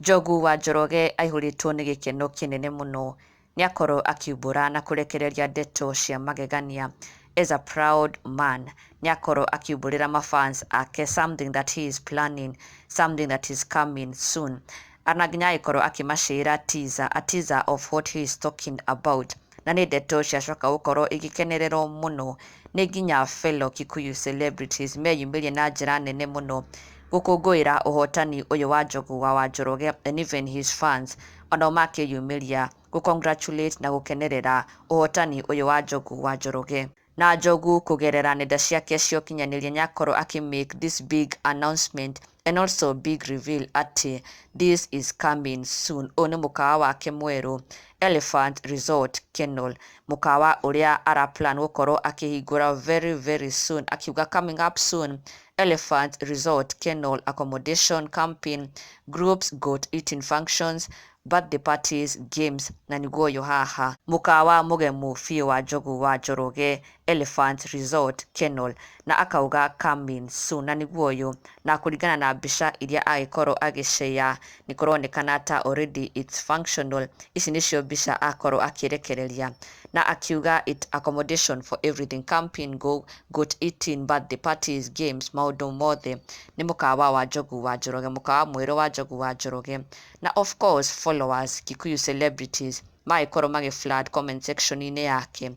Njogu wa Njoroge aihũrĩtwo nĩ gĩkeno kĩnene mũno nĩakorwo akiumbũra na kũrekereria ndeto cia magegania. As a proud man, nĩakorwo akiumbũrĩra mafans ake something that he is planning, something that is coming soon. Ana nginya agĩkorwo akĩmacĩra a teaser of what he is talking about. Na nĩ ndeto ciacoka gũkorwo igĩkenererwo mũno nĩ nginya fellow Kikuyu celebrities meyumĩrie na njĩra nene mũno gũkũngũĩra ũhotani ũyũ wa Njogu wa Njoroge, and even his fans onao makĩyumĩria gũcongratulate na gũkenerera ũhotani ũyũ wa Njogu wa Njoroge. Na Njogu kũgerera nenda ciake cia ũkinyanĩria nĩakorwo make this big announcement and also big reveal atĩ this is coming soon. Ũyũ nĩ mũkawa wake mwerũ Elephant Resort Kennel, mũkawa ũrĩa araplan gũkorwo akĩhingũra very soon, akiuga coming up soon. Elephant Resort Kennel accommodation, camping, groups, goat eating functions, birthday parties, games na niguo yo haha. Mũkawa mũgemu biũ wa Njogu wa Njoroge, Elephant Resort Kennel, na akauga coming soon na niguo yo, na kũringana na mbica iria agĩkorwo agĩshare nĩ kũronekana ta already it's functional. Ici nĩcio mbica akorwo akĩrekereria na akiuga it accommodation for everything, camping, goat eating, birthday parties, games, maũndũ mothe. Nĩ mũkawa wa Njogu wa Njoroge, mũkawa mwerũ wa Njogu wa Njoroge. Na of course followers Kikuyu celebrities magĩkorwo flood comment section-inĩ yake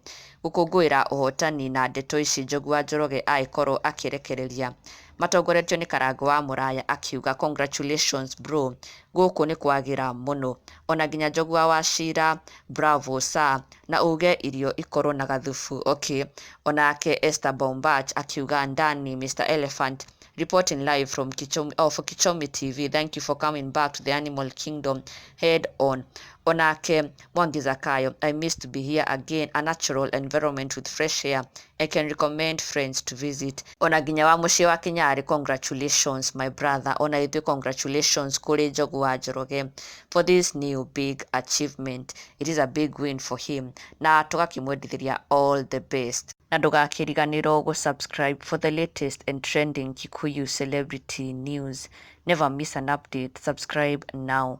gũkũngũĩra ũhotani na ndeto ici Njogu wa Njoroge agĩkorwo akĩrekereria. Matongoretio nĩ Karangũ wa Mũraya akiuga congratulations bro, gũkũ nĩ kwagĩra mũno. Ona nginya Njogu wa Wachira, bravo sir, na uge irio ikorwo na gathufu. Okay. Onake Esther Bombach akiuga ndani Mr. Elephant reporting live from Kichomi TV. Thank you for coming back to the animal kingdom head on. Onake Mwangi Zakayo, I miss to be here again, a natural environment with fresh air. I can recommend friends to visit. Ona nginya wa mũciĩ wa Kenyari, congratulations my brother. Ona ithuĩ congratulations kũrĩ Njogu wa Njoroge for this new big achievement. It is a big win for him. Na tũgakĩmwendithĩria all the best. Na ndũgakĩriganĩrwo gũsubscribe for the latest and trending Kikuyu celebrity news. Never miss an update. Subscribe now.